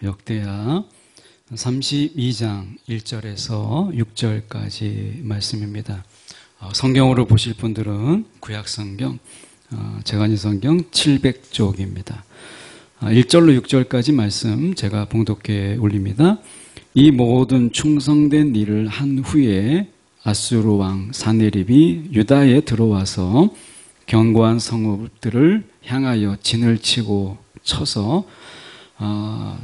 역대하 32장 1절에서 6절까지 말씀입니다. 성경으로 보실 분들은 구약성경, 재간이성경 700쪽입니다. 1절로 6절까지 말씀 제가 봉독해 올립니다. 이 모든 충성된 일을 한 후에 아수르 왕 사네립이 유다에 들어와서 견고한 성읍들을 향하여 진을 치고 쳐서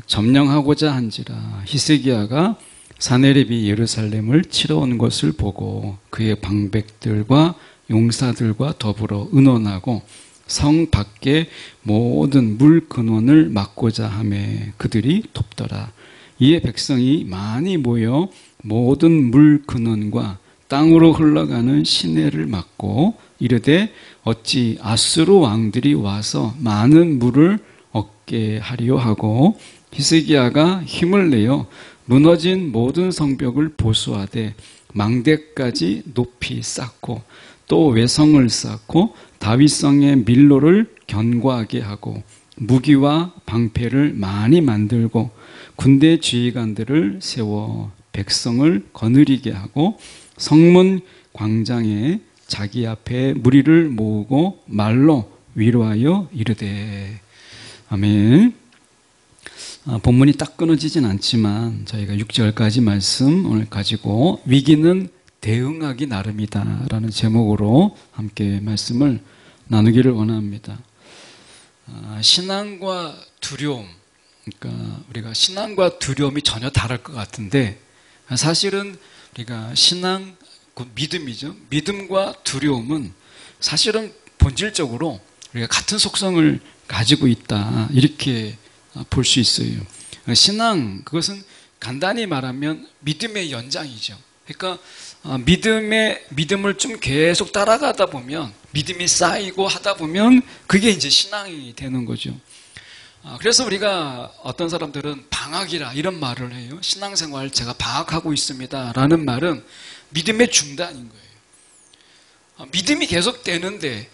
점령하고자 한지라. 히스기야가 사네립이 예루살렘을 치러 온 것을 보고 그의 방백들과 용사들과 더불어 의논하고 성 밖에 모든 물 근원을 막고자 하매 그들이 돕더라. 이에 백성이 많이 모여 모든 물 근원과 땅으로 흘러가는 시내를 막고 이르되 어찌 아수르 왕들이 와서 많은 물을 얻게 하리요 하고 히스기야가 힘을 내어 무너진 모든 성벽을 보수하되 망대까지 높이 쌓고 또 외성을 쌓고 다윗성의 밀로를 견고하게 하고 무기와 방패를 많이 만들고 군대 지휘관들을 세워 백성을 거느리게 하고 성문 광장에 자기 앞에 무리를 모으고 말로 위로하여 이르되. 아멘. 본문이 딱 끊어지진 않지만 저희가 6절까지 말씀 오늘 가지고 위기는 대응하기 나름이다 라는 제목으로 함께 말씀을 나누기를 원합니다. 신앙과 두려움, 그러니까 우리가 신앙과 두려움이 전혀 다를 것 같은데 사실은 우리가 신앙, 믿음이죠. 믿음과 두려움은 사실은 본질적으로 우리가 같은 속성을 가지고 있다 이렇게 볼 수 있어요. 신앙, 그것은 간단히 말하면 믿음의 연장이죠. 그러니까 믿음을 좀 계속 따라가다 보면 믿음이 쌓이고 하다 보면 그게 이제 신앙이 되는 거죠. 그래서 우리가 어떤 사람들은 방학이라 이런 말을 해요. 신앙생활 제가 방학하고 있습니다 라는 말은 믿음의 중단인 거예요. 믿음이 계속 되는데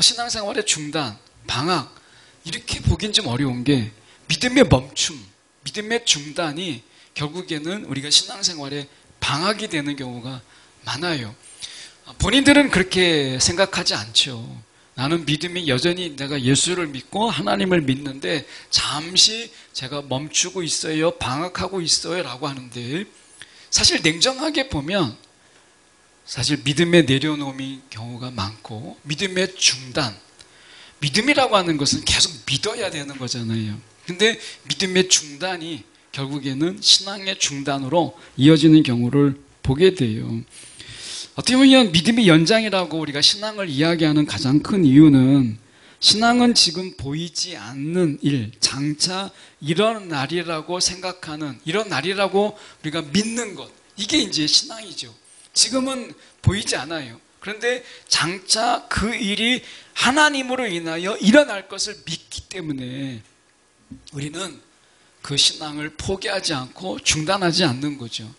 신앙생활의 중단, 방학 이렇게 보긴 좀 어려운 게 믿음의 멈춤, 믿음의 중단이 결국에는 우리가 신앙생활에 방학이 되는 경우가 많아요. 본인들은 그렇게 생각하지 않죠. 나는 믿음이 여전히 내가 예수를 믿고 하나님을 믿는데 잠시 제가 멈추고 있어요, 방학하고 있어요 라고 하는데 사실 냉정하게 보면 사실 믿음의 내려놓음인 경우가 많고 믿음의 중단, 믿음이라고 하는 것은 계속 믿어야 되는 거잖아요. 근데 믿음의 중단이 결국에는 신앙의 중단으로 이어지는 경우를 보게 돼요. 어떻게 보면 믿음의 연장이라고 우리가 신앙을 이야기하는 가장 큰 이유는 신앙은 지금 보이지 않는 일, 장차 이런 날이라고 생각하는, 이런 날이라고 우리가 믿는 것, 이게 이제 신앙이죠. 지금은 보이지 않아요. 그런데 장차 그 일이 하나님으로 인하여 일어날 것을 믿기 때문에 우리는 그 신앙을 포기하지 않고 중단하지 않는 거죠.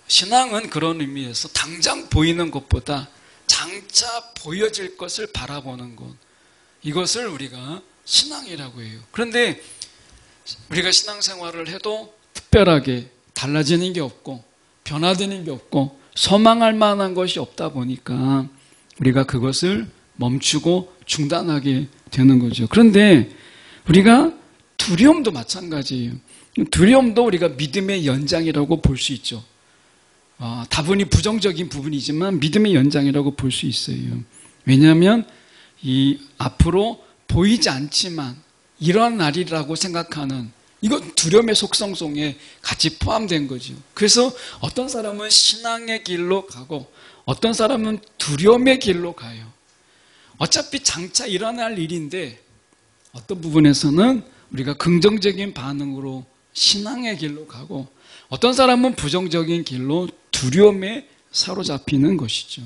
신앙은 그런 의미에서 당장 보이는 것보다 장차 보여질 것을 바라보는 것, 이것을 우리가 신앙이라고 해요. 그런데 우리가 신앙생활을 해도 특별하게 달라지는 게 없고 변화되는 게 없고 소망할 만한 것이 없다 보니까 우리가 그것을 멈추고 중단하게 되는 거죠. 그런데 우리가 두려움도 마찬가지예요. 두려움도 우리가 믿음의 연장이라고 볼 수 있죠. 다분히 부정적인 부분이지만 믿음의 연장이라고 볼 수 있어요. 왜냐하면 이 앞으로 보이지 않지만 이런 날이라고 생각하는 이건 두려움의 속성 속에 같이 포함된 거죠. 그래서 어떤 사람은 신앙의 길로 가고 어떤 사람은 두려움의 길로 가요. 어차피 장차 일어날 일인데 어떤 부분에서는 우리가 긍정적인 반응으로 신앙의 길로 가고 어떤 사람은 부정적인 길로 두려움에 사로잡히는 것이죠.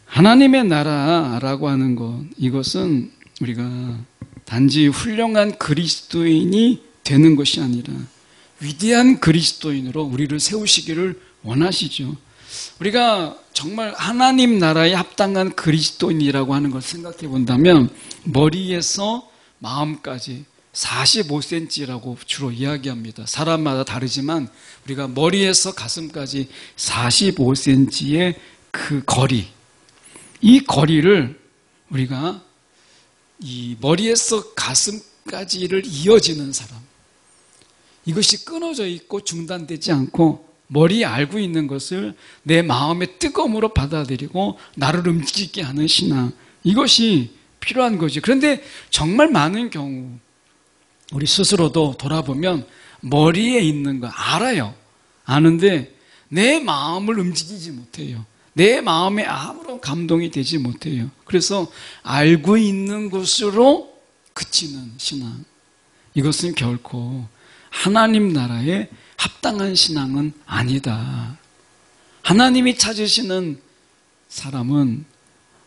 하나님의 나라라고 하는 것, 이것은 우리가 단지 훌륭한 그리스도인이 되는 것이 아니라 위대한 그리스도인으로 우리를 세우시기를 원하시죠. 우리가 정말 하나님 나라에 합당한 그리스도인이라고 하는 걸 생각해 본다면 머리에서 마음까지 45cm라고 주로 이야기합니다. 사람마다 다르지만 우리가 머리에서 가슴까지 45cm의 그 거리, 이 거리를 우리가 이 머리에서 가슴까지를 이어지는 사람, 이것이 끊어져 있고 중단되지 않고 머리에 알고 있는 것을 내 마음의 뜨거움으로 받아들이고 나를 움직이게 하는 신앙, 이것이 필요한 거지. 그런데 정말 많은 경우 우리 스스로도 돌아보면 머리에 있는 거 알아요. 아는데 내 마음을 움직이지 못해요. 내 마음에 아무런 감동이 되지 못해요. 그래서 알고 있는 것으로 그치는 신앙, 이것은 결코 하나님 나라에 합당한 신앙은 아니다. 하나님이 찾으시는 사람은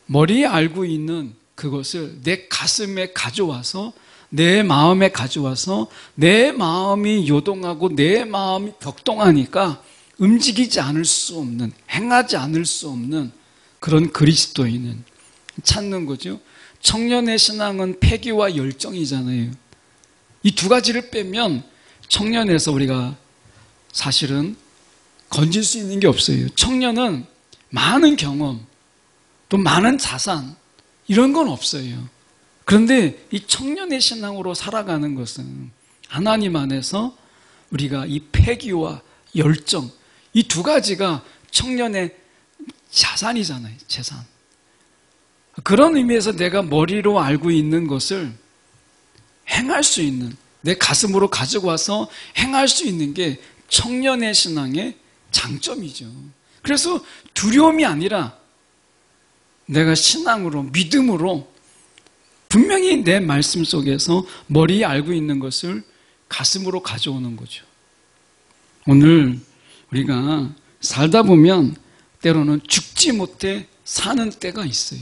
머리에 알고 있는 그것을 내 가슴에 가져와서, 내 마음에 가져와서 내 마음이 요동하고 내 마음이 격동하니까 움직이지 않을 수 없는, 행하지 않을 수 없는 그런 그리스도인은 찾는 거죠. 청년의 신앙은 패기와 열정이잖아요. 이 두 가지를 빼면 청년에서 우리가 사실은 건질 수 있는 게 없어요. 청년은 많은 경험, 또 많은 자산, 이런 건 없어요. 그런데 이 청년의 신앙으로 살아가는 것은 하나님 안에서 우리가 이 패기와 열정, 이 두 가지가 청년의 자산이잖아요. 재산. 그런 의미에서 내가 머리로 알고 있는 것을 행할 수 있는, 내 가슴으로 가지고 와서 행할 수 있는 게 청년의 신앙의 장점이죠. 그래서 두려움이 아니라 내가 신앙으로, 믿음으로 분명히 내 말씀 속에서 머리에 알고 있는 것을 가슴으로 가져오는 거죠. 오늘 우리가 살다 보면 때로는 죽지 못해 사는 때가 있어요.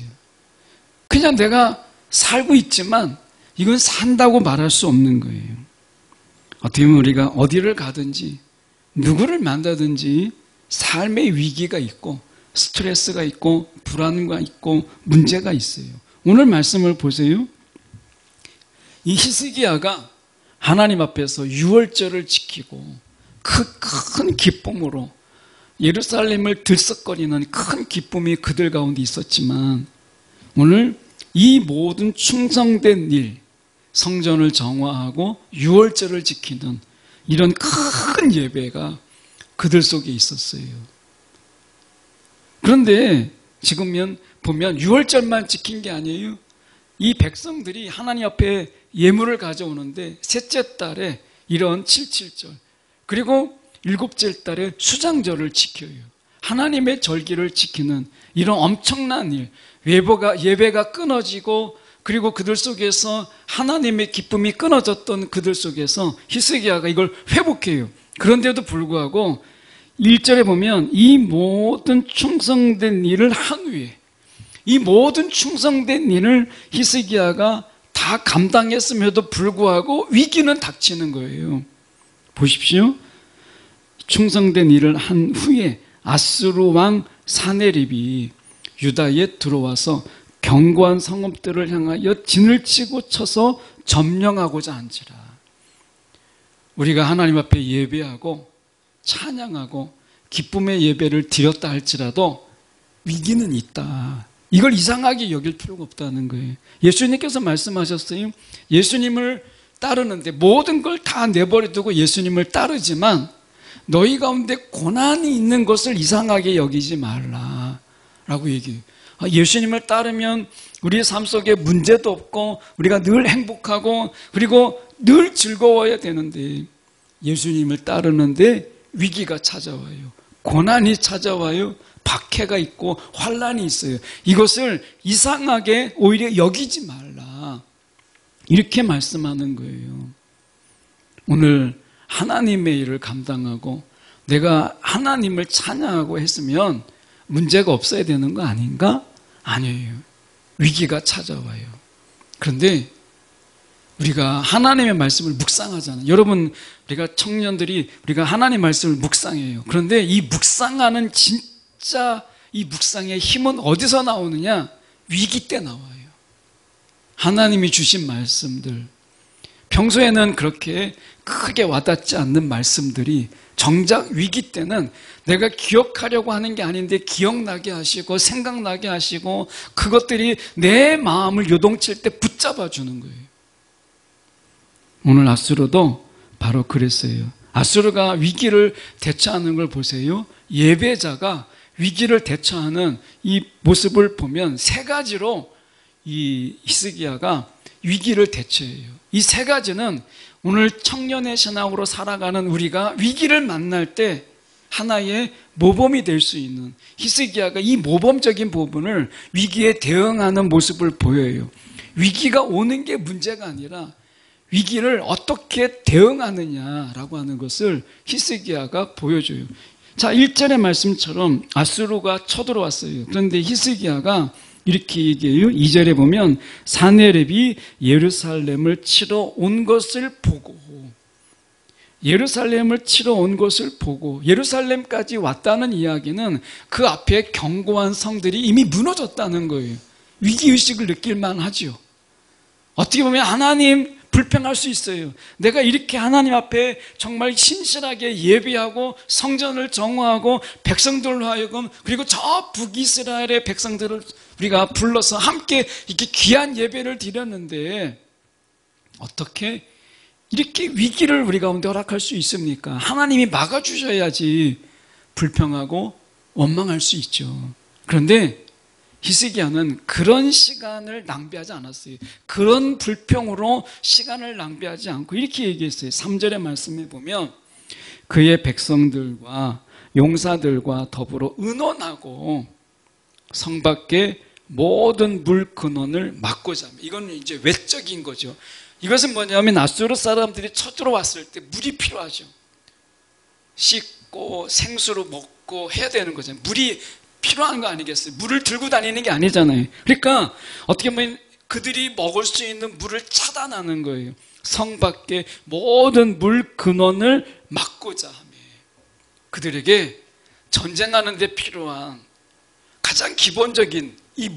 그냥 내가 살고 있지만 이건 산다고 말할 수 없는 거예요. 어떻게 보면 우리가 어디를 가든지 누구를 만나든지 삶의 위기가 있고 스트레스가 있고 불안과 있고 문제가 있어요. 오늘 말씀을 보세요. 이 히스기야가 하나님 앞에서 유월절을 지키고 큰 기쁨으로 예루살렘을 들썩거리는 큰 기쁨이 그들 가운데 있었지만 오늘 이 모든 충성된 일, 성전을 정화하고 유월절을 지키는 이런 큰 예배가 그들 속에 있었어요. 그런데 지금 보면 유월절만 지킨 게 아니에요. 이 백성들이 하나님 앞에 예물을 가져오는데 셋째 달에 이런 77절, 그리고 일곱째 달에 수장절을 지켜요. 하나님의 절기를 지키는 이런 엄청난 일, 예배가 끊어지고 그리고 그들 속에서 하나님의 기쁨이 끊어졌던 그들 속에서 히스기야가 이걸 회복해요. 그런데도 불구하고 1절에 보면 이 모든 충성된 일을 한 후에, 이 모든 충성된 일을 히스기야가 다 감당했음에도 불구하고 위기는 닥치는 거예요. 보십시오. 충성된 일을 한 후에 아수르 왕 사네립이 유다에 들어와서 견고한 성읍들을 향하여 진을 치고 쳐서 점령하고자 한지라. 우리가 하나님 앞에 예배하고 찬양하고 기쁨의 예배를 드렸다 할지라도 위기는 있다. 이걸 이상하게 여길 필요가 없다는 거예요. 예수님께서 말씀하셨어요. 예수님을 따르는데 모든 걸 다 내버려두고 예수님을 따르지만 너희 가운데 고난이 있는 것을 이상하게 여기지 말라 라고 얘기해요. 예수님을 따르면 우리의 삶 속에 문제도 없고 우리가 늘 행복하고 그리고 늘 즐거워야 되는데 예수님을 따르는데 위기가 찾아와요. 고난이 찾아와요. 박해가 있고 환난이 있어요. 이것을 이상하게 오히려 여기지 말라. 이렇게 말씀하는 거예요. 오늘 하나님의 일을 감당하고 내가 하나님을 찬양하고 했으면 문제가 없어야 되는 거 아닌가? 아니에요. 위기가 찾아와요. 그런데 우리가 하나님의 말씀을 묵상하잖아요. 여러분, 우리가 청년들이 우리가 하나님 말씀을 묵상해요. 그런데 이 묵상하는 진짜 이 묵상의 힘은 어디서 나오느냐? 위기 때 나와요. 하나님이 주신 말씀들, 평소에는 그렇게 크게 와닿지 않는 말씀들이 정작 위기 때는 내가 기억하려고 하는 게 아닌데 기억나게 하시고 생각나게 하시고 그것들이 내 마음을 요동칠 때 붙잡아 주는 거예요. 오늘 아수르도 바로 그랬어요. 아수르가 위기를 대처하는 걸 보세요. 예배자가 위기를 대처하는 이 모습을 보면 세 가지로 이 히스기야가 위기를 대처해요. 이 세 가지는 오늘 청년의 신앙으로 살아가는 우리가 위기를 만날 때 하나의 모범이 될 수 있는, 히스기야가 이 모범적인 부분을 위기에 대응하는 모습을 보여요. 위기가 오는 게 문제가 아니라 위기를 어떻게 대응하느냐라고 하는 것을 히스기야가 보여줘요. 자, 1절의 말씀처럼 아수르가 쳐들어왔어요. 그런데 히스기야가 이렇게 얘기해요. 2절에 보면 사네립이 예루살렘을 치러 온 것을 보고, 예루살렘을 치러 온 것을 보고, 예루살렘까지 왔다는 이야기는 그 앞에 견고한 성들이 이미 무너졌다는 거예요. 위기의식을 느낄 만하죠. 어떻게 보면 하나님 불평할 수 있어요. 내가 이렇게 하나님 앞에 정말 신실하게 예배하고 성전을 정화하고 백성들로 하여금, 그리고 저 북이스라엘의 백성들을 우리가 불러서 함께 이렇게 귀한 예배를 드렸는데 어떻게 이렇게 위기를 우리 가운데 허락할 수 있습니까? 하나님이 막아주셔야지 불평하고 원망할 수 있죠. 그런데 히스기야는 그런 시간을 낭비하지 않았어요. 그런 불평으로 시간을 낭비하지 않고 이렇게 얘기했어요. 3절의 말씀에 보면 그의 백성들과 용사들과 더불어 의논하고 성 밖에 모든 물 근원을 막고자 합니다. 이건 이제 외적인 거죠. 이것은 뭐냐면 아수르 사람들이 쳐들어왔을 때 물이 필요하죠. 씻고 생수로 먹고 해야 되는 거잖아요. 물이 필요한 거 아니겠어요? 물을 들고 다니는 게 아니잖아요. 그러니까 어떻게 보면 그들이 먹을 수 있는 물을 차단하는 거예요. 성 밖에 모든 물 근원을 막고자 하며 그들에게 전쟁하는 데 필요한 가장 기본적인 이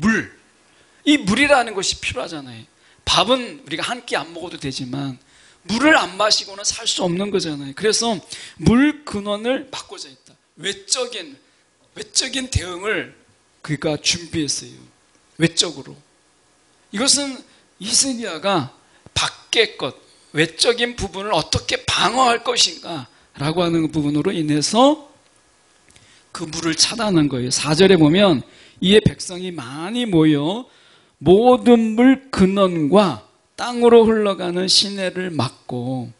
물이라는 것이 필요하잖아요. 밥은 우리가 한 끼 안 먹어도 되지만 물을 안 마시고는 살 수 없는 거잖아요. 그래서 물 근원을 막고자 했다. 외적인 대응을 그가 준비했어요. 외적으로. 이것은 히스기야가 밖의 것, 외적인 부분을 어떻게 방어할 것인가 라고 하는 부분으로 인해서 그 물을 차단하는 거예요. 4절에 보면 이에 백성이 많이 모여 모든 물 근원과 땅으로 흘러가는 시내를 막고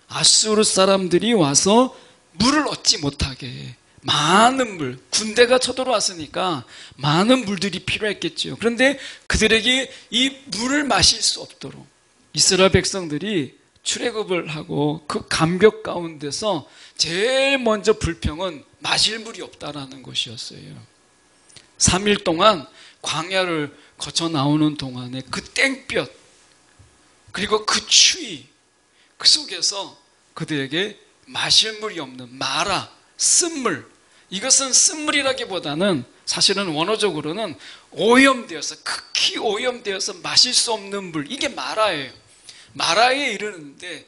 아수르 사람들이 와서 물을 얻지 못하게, 많은 물, 군대가 쳐들어왔으니까 많은 물들이 필요했겠죠. 그런데 그들에게 이 물을 마실 수 없도록 이스라엘 백성들이 출애굽을 하고 그 감격 가운데서 제일 먼저 불평은 마실 물이 없다라는 것이었어요. 3일 동안 광야를 거쳐 나오는 동안에 그 땡볕 그리고 그 추위, 그 속에서 그들에게 마실 물이 없는 마라, 쓴물, 이것은 쓴물이라기보다는 사실은 원어적으로는 오염되어서, 극히 오염되어서 마실 수 없는 물, 이게 마라예요. 마라에 이르는데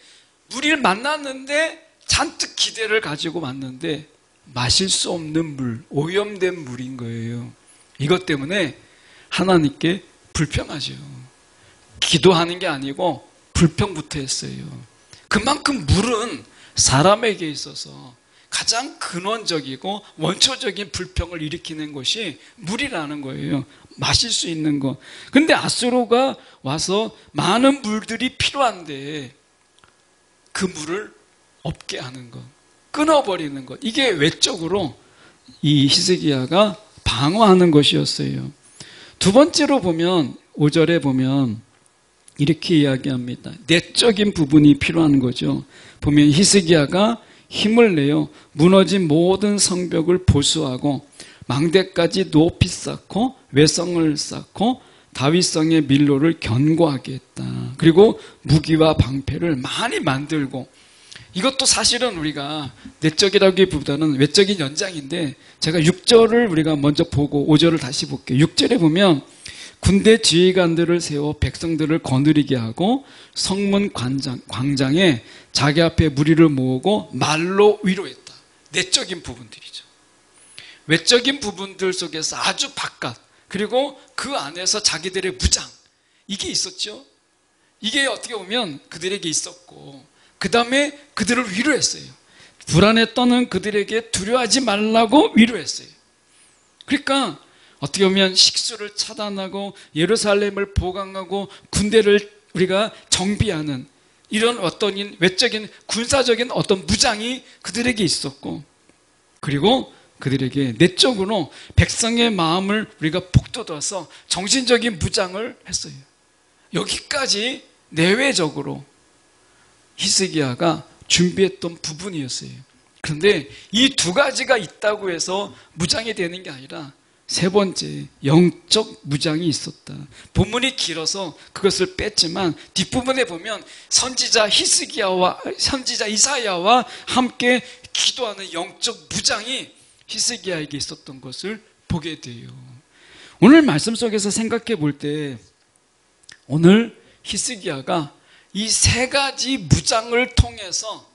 물을 만났는데 잔뜩 기대를 가지고 왔는데 마실 수 없는 물, 오염된 물인 거예요. 이것 때문에 하나님께 불평하죠. 기도하는 게 아니고 불평부터 했어요. 그만큼 물은 사람에게 있어서 가장 근원적이고 원초적인 불평을 일으키는 것이 물이라는 거예요. 마실 수 있는 것. 근데 아수르가 와서 많은 물들이 필요한데 그 물을 없게 하는 것, 끊어버리는 것, 이게 외적으로 이 히스기야가 방어하는 것이었어요. 두 번째로 보면 5절에 보면 이렇게 이야기합니다. 내적인 부분이 필요한 거죠. 보면 히스기야가 힘을 내어 무너진 모든 성벽을 보수하고 망대까지 높이 쌓고 외성을 쌓고 다윗성의 밀로를 견고하게 했다. 그리고 무기와 방패를 많이 만들고, 이것도 사실은 우리가 내적이라기보다는 외적인 연장인데 제가 6절을 우리가 먼저 보고 5절을 다시 볼게요. 6절에 보면 군대 지휘관들을 세워 백성들을 거느리게 하고 성문 광장에 자기 앞에 무리를 모으고 말로 위로했다. 내적인 부분들이죠. 외적인 부분들 속에서 아주 바깥, 그리고 그 안에서 자기들의 무장, 이게 있었죠. 이게 어떻게 보면 그들에게 있었고, 그 다음에 그들을 위로했어요. 불안에 떠는 그들에게 두려워하지 말라고 위로했어요. 그러니까 어떻게 보면 식수를 차단하고 예루살렘을 보강하고 군대를 우리가 정비하는 이런 어떤 외적인 군사적인 어떤 무장이 그들에게 있었고, 그리고 그들에게 내적으로 백성의 마음을 우리가 북돋아서 정신적인 무장을 했어요. 여기까지 내외적으로 히스기야가 준비했던 부분이었어요. 그런데 이 두 가지가 있다고 해서 무장이 되는 게 아니라 세 번째, 영적 무장이 있었다. 본문이 길어서 그것을 뺐지만 뒷부분에 보면 선지자 이사야와 함께 기도하는 영적 무장이 히스기야에게 있었던 것을 보게 돼요. 오늘 말씀 속에서 생각해 볼 때 오늘 히스기야가 이 세 가지 무장을 통해서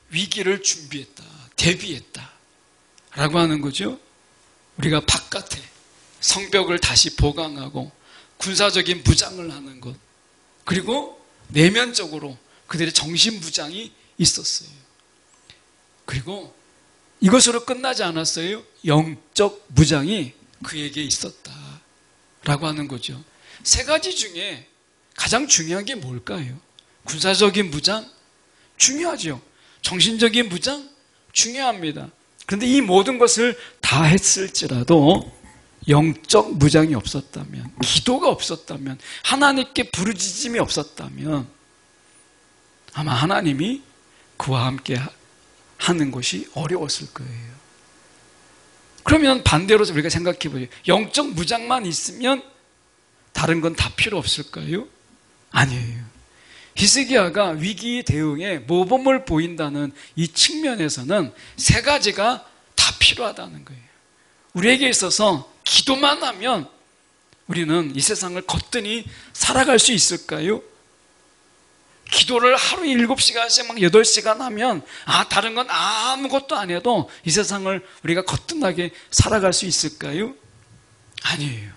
위기를 준비했다, 대비했다 라고 하는 거죠. 우리가 바깥에 성벽을 다시 보강하고 군사적인 무장을 하는 것, 그리고 내면적으로 그들의 정신무장이 있었어요. 그리고 이것으로 끝나지 않았어요. 영적 무장이 그에게 있었다라고 하는 거죠. 세 가지 중에 가장 중요한 게 뭘까요? 군사적인 무장? 중요하죠. 정신적인 무장? 중요합니다. 그런데 이 모든 것을 다 했을지라도 영적 무장이 없었다면, 기도가 없었다면, 하나님께 부르짖음이 없었다면 아마 하나님이 그와 함께 하는 것이 어려웠을 거예요. 그러면 반대로 우리가 생각해 보죠. 영적 무장만 있으면 다른 건 다 필요 없을까요? 아니에요. 히스기야가 위기 대응에 모범을 보인다는 이 측면에서는 세 가지가 다 필요하다는 거예요. 우리에게 있어서 기도만 하면 우리는 이 세상을 거뜬히 살아갈 수 있을까요? 기도를 하루에 7시간씩 막 8시간 하면 다른 건 아무것도 안 해도 이 세상을 우리가 거뜬하게 살아갈 수 있을까요? 아니에요.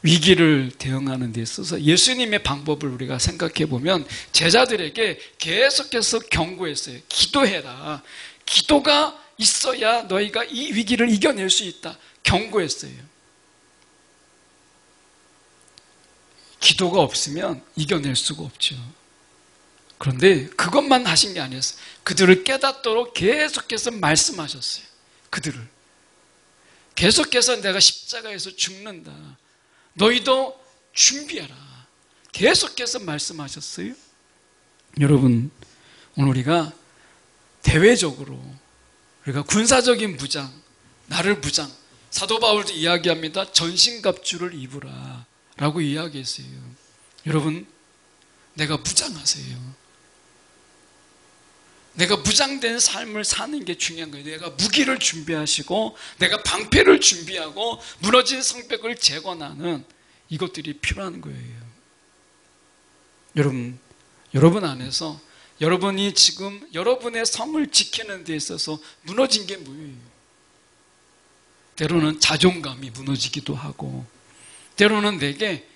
위기를 대응하는 데 있어서 예수님의 방법을 우리가 생각해 보면 제자들에게 계속해서 경고했어요. 기도해라. 기도가 있어야 너희가 이 위기를 이겨낼 수 있다. 경고했어요. 기도가 없으면 이겨낼 수가 없죠. 그런데 그것만 하신 게 아니었어요. 그들을 깨닫도록 계속해서 말씀하셨어요. 그들을. 계속해서 내가 십자가에서 죽는다. 너희도 준비해라. 계속해서 말씀하셨어요. 여러분, 오늘 우리가 대외적으로 우리가 군사적인 무장, 나를 무장, 사도 바울도 이야기합니다. 전신갑주를 입으라 라고 이야기했어요. 여러분, 내가 무장하세요. 내가 무장된 삶을 사는 게 중요한 거예요. 내가 무기를 준비하시고 내가 방패를 준비하고 무너진 성벽을 재건하는 이것들이 필요한 거예요. 여러분 안에서 여러분이 지금 여러분의 성을 지키는 데 있어서 무너진 게 뭐예요? 때로는 자존감이 무너지기도 하고, 때로는 내게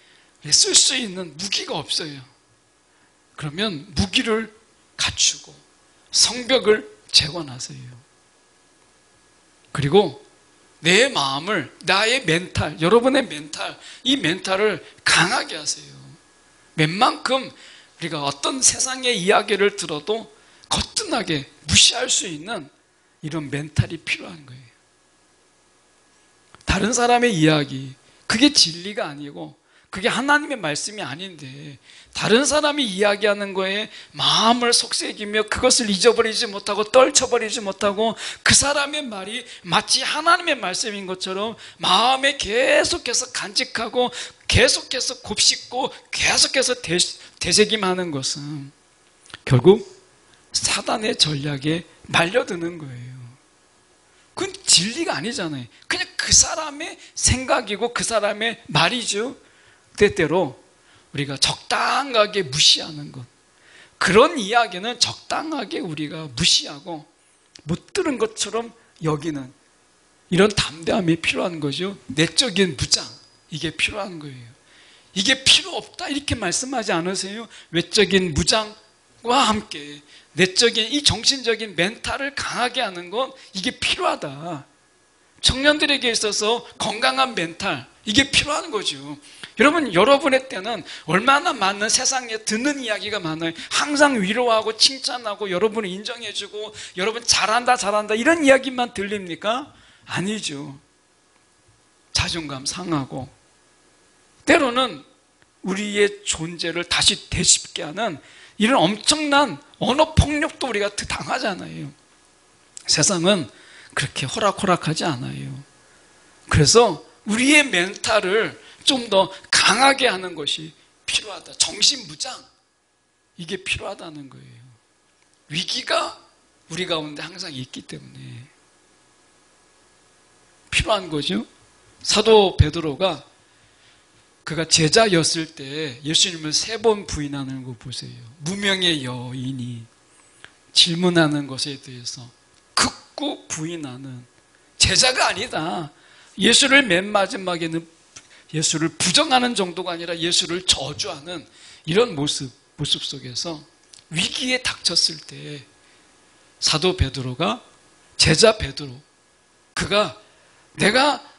쓸 수 있는 무기가 없어요. 그러면 무기를 갖추고 성벽을 재건하세요. 그리고 내 마음을, 나의 멘탈, 여러분의 멘탈, 이 멘탈을 강하게 하세요. 웬만큼 우리가 어떤 세상의 이야기를 들어도 거뜬하게 무시할 수 있는 이런 멘탈이 필요한 거예요. 다른 사람의 이야기, 그게 진리가 아니고 그게 하나님의 말씀이 아닌데 다른 사람이 이야기하는 거에 마음을 속삭이며 그것을 잊어버리지 못하고 떨쳐버리지 못하고 그 사람의 말이 마치 하나님의 말씀인 것처럼 마음에 계속해서 간직하고 계속해서 곱씹고 계속해서 되새김하는 것은 결국 사단의 전략에 말려드는 거예요. 그건 진리가 아니잖아요. 그냥 그 사람의 생각이고 그 사람의 말이죠. 때때로 우리가 적당하게 무시하는 것, 그런 이야기는 적당하게 우리가 무시하고 못 들은 것처럼 여기는 이런 담대함이 필요한 거죠. 내적인 무장, 이게 필요한 거예요. 이게 필요 없다 이렇게 말씀하지 않으세요? 외적인 무장과 함께 내적인 이 정신적인 멘탈을 강하게 하는 건 이게 필요하다. 청년들에게 있어서 건강한 멘탈, 이게 필요한 거죠. 여러분, 여러분의 때는 얼마나 많은 세상에 듣는 이야기가 많아요. 항상 위로하고 칭찬하고 여러분을 인정해주고 여러분 잘한다 잘한다 이런 이야기만 들립니까? 아니죠. 자존감 상하고 때로는 우리의 존재를 다시 되짚게 하는 이런 엄청난 언어 폭력도 우리가 당하잖아요. 세상은 그렇게 호락호락하지 않아요. 그래서 우리의 멘탈을 좀 더 강하게 하는 것이 필요하다. 정신무장, 이게 필요하다는 거예요. 위기가 우리 가운데 항상 있기 때문에 필요한 거죠. 사도 베드로가 그가 제자였을 때 예수님을 3번 부인하는 거 보세요. 무명의 여인이 질문하는 것에 대해서 극구 부인하는, 제자가 아니다. 예수를 맨 마지막에는 예수를 부정하는 정도가 아니라 예수를 저주하는 이런 모습 속에서 위기에 닥쳤을 때 사도 베드로가, 제자 베드로, 그가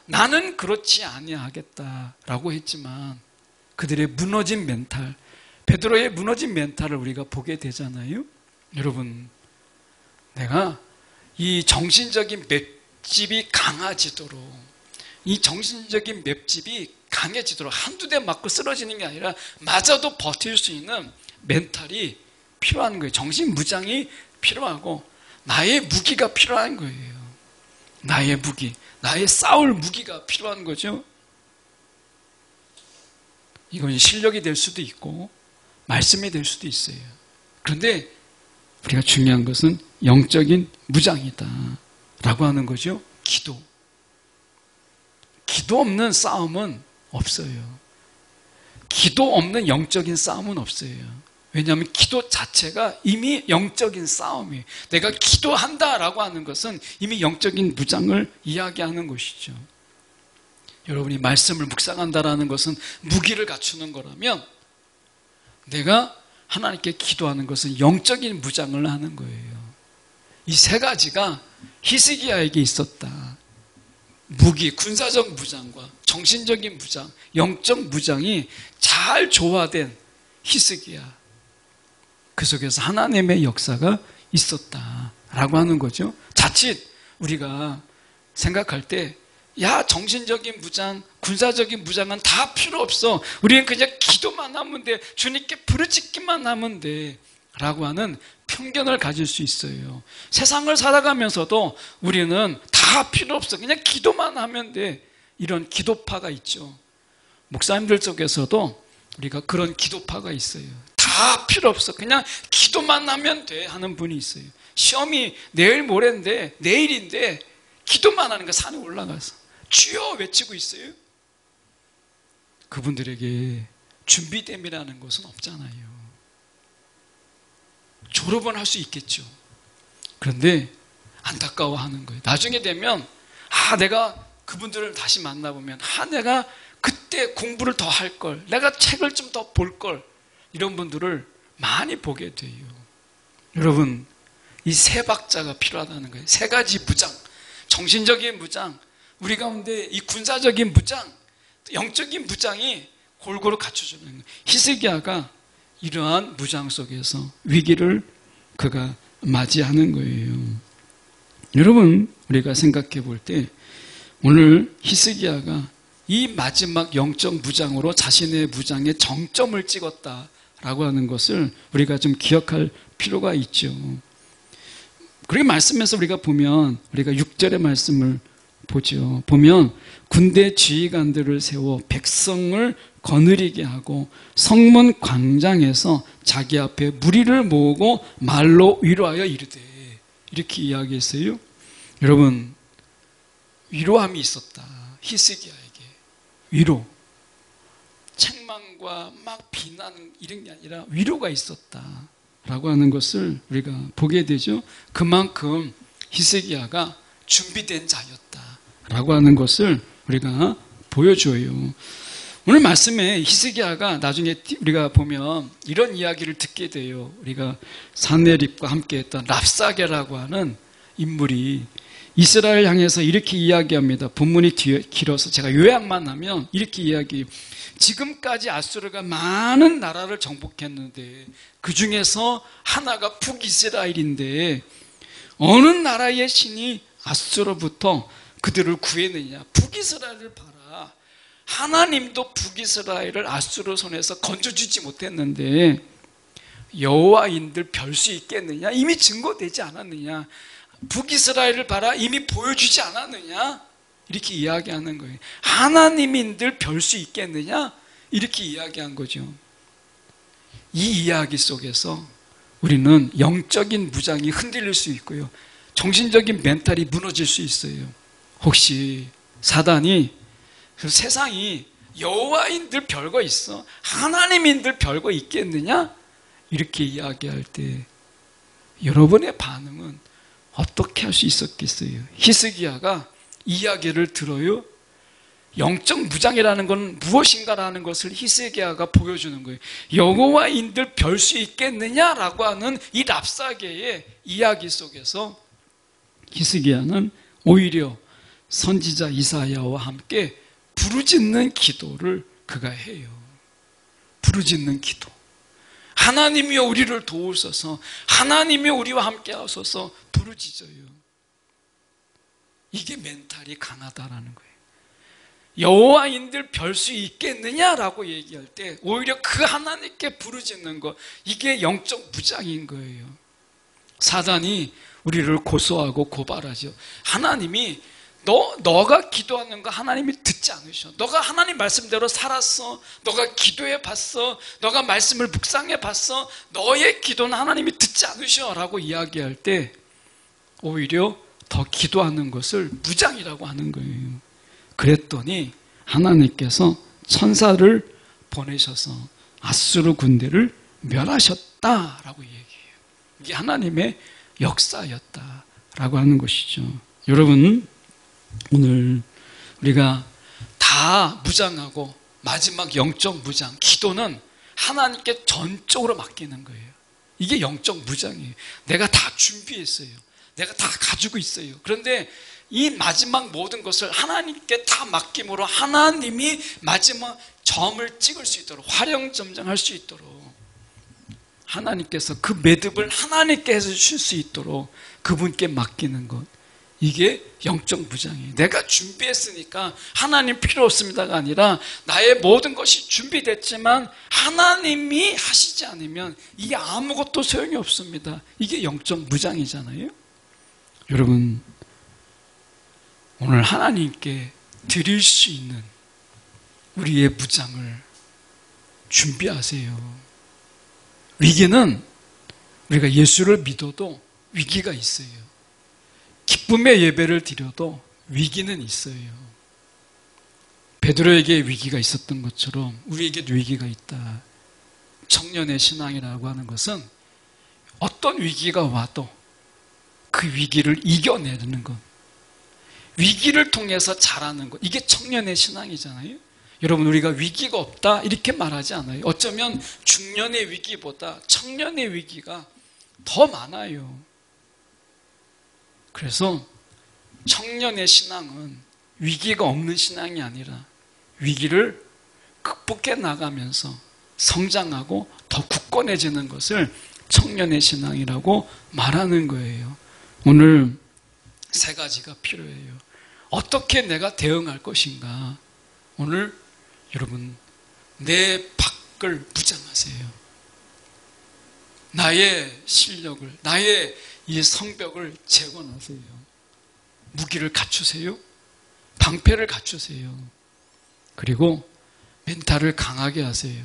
나는 그렇지 아니하겠다라고 했지만 그들의 무너진 멘탈, 베드로의 무너진 멘탈을 우리가 보게 되잖아요. 여러분, 내가 이 정신적인 맷집이 강해지도록, 이 정신적인 맷집이 강해지도록 한두 대 맞고 쓰러지는 게 아니라 맞아도 버틸 수 있는 멘탈이 필요한 거예요. 정신무장이 필요하고 나의 무기가 필요한 거예요. 나의 무기, 나의 싸울 무기가 필요한 거죠. 이건 실력이 될 수도 있고 말씀이 될 수도 있어요. 그런데 우리가 중요한 것은 영적인 무장이다 라고 하는 거죠. 기도 없는 싸움은 없어요. 기도 없는 영적인 싸움은 없어요. 왜냐하면 기도 자체가 이미 영적인 싸움이에요. 내가 기도한다라고 하는 것은 이미 영적인 무장을 이야기하는 것이죠. 여러분이 말씀을 묵상한다라는 것은 무기를 갖추는 거라면 내가 하나님께 기도하는 것은 영적인 무장을 하는 거예요. 이 3가지가 히스기야에게 있었다. 무기, 군사적 무장과 정신적인 무장, 영적 무장이 잘 조화된 히스기야. 그 속에서 하나님의 역사가 있었다라고 하는 거죠. 자칫 우리가 생각할 때, 야, 정신적인 무장, 군사적인 무장은 다 필요 없어. 우리는 그냥 기도만 하면 돼. 주님께 부르짖기만 하면 돼. 라고 하는 편견을 가질 수 있어요. 세상을 살아가면서도 우리는 다 필요 없어. 그냥 기도만 하면 돼. 이런 기도파가 있죠. 목사님들 속에서도 우리가 그런 기도파가 있어요. 다 필요 없어. 그냥 기도만 하면 돼 하는 분이 있어요. 시험이 내일 모레인데, 내일인데 기도만 하는 거, 산에 올라가서 주여 외치고 있어요. 그분들에게 준비됨이라는 것은 없잖아요. 졸업은 할 수 있겠죠. 그런데 안타까워하는 거예요. 나중에 되면 내가 그분들을 다시 만나보면 내가 그때 공부를 더 할 걸, 내가 책을 좀 더 볼 걸, 이런 분들을 많이 보게 돼요. 여러분, 이 3박자가 필요하다는 거예요. 3가지 무장, 정신적인 무장, 우리 가운데 이 군사적인 무장, 영적인 무장이 골고루 갖춰주는 거예요. 히스기야가 이러한 무장 속에서 위기를 그가 맞이하는 거예요. 여러분, 우리가 생각해 볼 때 오늘 히스기야가 이 마지막 영적 무장으로 자신의 무장의 정점을 찍었다라고 하는 것을 우리가 좀 기억할 필요가 있죠. 그렇게 말씀에서 우리가 보면, 우리가 6절의 말씀을 보죠. 보면 군대 지휘관들을 세워 백성을 거느리게 하고 성문 광장에서 자기 앞에 무리를 모으고 말로 위로하여 이르되, 이렇게 이야기했어요. 여러분, 위로함이 있었다. 히스기야에게 위로, 책망과 막 비난 이런 게 아니라 위로가 있었다라고 하는 것을 우리가 보게 되죠. 그만큼 히스기야가 준비된 자였다라고 하는 것을 우리가 보여줘요. 오늘 말씀에 히스기야가 나중에 우리가 보면 이런 이야기를 듣게 돼요. 우리가 산헤립과 함께했던 랍사게라고 하는 인물이 이스라엘 향해서 이렇게 이야기합니다. 본문이 길어서 제가 요약만 하면 이렇게 이야기해요. 지금까지 아수르가 많은 나라를 정복했는데 그 중에서 하나가 북이스라엘인데 어느 나라의 신이 아수르로부터 그들을 구해내냐. 북이스라엘을 봐라. 하나님도 북이스라엘을 아수르 손에서 건져주지 못했는데 여호와인들 별 수 있겠느냐. 이미 증거되지 않았느냐. 북이스라엘을 봐라. 이미 보여주지 않았느냐. 이렇게 이야기하는 거예요. 하나님인들 별 수 있겠느냐. 이렇게 이야기한 거죠. 이 이야기 속에서 우리는 영적인 무장이 흔들릴 수 있고요, 정신적인 멘탈이 무너질 수 있어요. 혹시 사단이 세상이 여호와인들 별거 있어, 하나님인들 별거 있겠느냐, 이렇게 이야기할 때 여러분의 반응은 어떻게 할 수 있었겠어요? 히스기야가 이야기를 들어요. 영적 무장이라는 건 무엇인가라는 것을 히스기야가 보여주는 거예요. 여호와인들 별 수 있겠느냐라고 하는 이 랍사게의 이야기 속에서 히스기야는 오히려 선지자 이사야와 함께 부르짖는 기도를 그가 해요. 부르짖는 기도. 하나님이여 우리를 도우소서, 하나님이여 우리와 함께 하소서 부르짖어요. 이게 멘탈이 강하다라는 거예요. 여호와인들 별 수 있겠느냐라고 얘기할 때 오히려 그 하나님께 부르짖는 것, 이게 영적 무장인 거예요. 사단이 우리를 고소하고 고발하죠. 하나님이 너가 기도하는 거 하나님이 듣지 않으셔. 너가 하나님 말씀대로 살았어. 너가 기도해 봤어. 너가 말씀을 묵상해 봤어. 너의 기도는 하나님이 듣지 않으셔 라고 이야기할 때 오히려 더 기도하는 것을 무장이라고 하는 거예요. 그랬더니 하나님께서 천사를 보내셔서 아수르 군대를 멸하셨다라고 얘기해요. 이게 하나님의 역사였다라고 하는 것이죠. 여러분, 오늘 우리가 다 무장하고 마지막 영적 무장, 기도는 하나님께 전적으로 맡기는 거예요. 이게 영적 무장이에요. 내가 다 준비했어요. 내가 다 가지고 있어요. 그런데 이 마지막 모든 것을 하나님께 다 맡김으로 하나님이 마지막 점을 찍을 수 있도록, 화령점정할 수 있도록 하나님께서 그 매듭을 하나님께 해주실 수 있도록 그분께 맡기는 것, 이게 영적 무장이에요. 내가 준비했으니까 하나님 필요 없습니다가 아니라 나의 모든 것이 준비됐지만 하나님이 하시지 않으면 이게 아무것도 소용이 없습니다. 이게 영적 무장이잖아요. 여러분, 오늘 하나님께 드릴 수 있는 우리의 무장을 준비하세요. 위기는 우리가 예수를 믿어도 위기가 있어요. 기쁨의 예배를 드려도 위기는 있어요. 베드로에게 위기가 있었던 것처럼 우리에게도 위기가 있다. 청년의 신앙이라고 하는 것은 어떤 위기가 와도 그 위기를 이겨내는 것, 위기를 통해서 자라는 것, 이게 청년의 신앙이잖아요. 여러분, 우리가 위기가 없다 이렇게 말하지 않아요. 어쩌면 중년의 위기보다 청년의 위기가 더 많아요. 그래서 청년의 신앙은 위기가 없는 신앙이 아니라 위기를 극복해 나가면서 성장하고 더 굳건해지는 것을 청년의 신앙이라고 말하는 거예요. 오늘 세 가지가 필요해요. 어떻게 내가 대응할 것인가? 오늘 여러분, 내 밖을 무장하세요. 나의 실력을, 나의 이 성벽을 재건하세요. 무기를 갖추세요. 방패를 갖추세요. 그리고 멘탈을 강하게 하세요.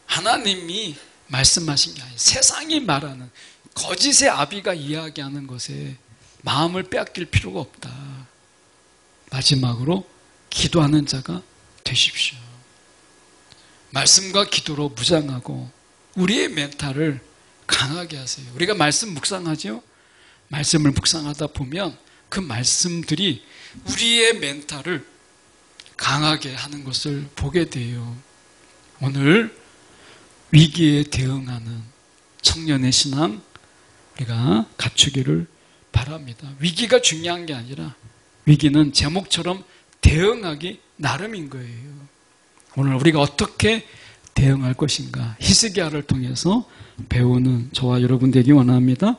하나님이 말씀하신 게 아니에요. 세상이 말하는 거짓의 아비가 이야기하는 것에 마음을 빼앗길 필요가 없다. 마지막으로 기도하는 자가 되십시오. 말씀과 기도로 무장하고 우리의 멘탈을 강하게 하세요. 우리가 말씀 묵상하죠? 말씀을 묵상하다 보면 그 말씀들이 우리의 멘탈을 강하게 하는 것을 보게 돼요. 오늘 위기에 대응하는 청년의 신앙 우리가 갖추기를 바랍니다. 위기가 중요한 게 아니라 위기는 제목처럼 대응하기 나름인 거예요. 오늘 우리가 어떻게 대응할 것인가 히스기야를 통해서 배우는 저와 여러분 되기 원합니다.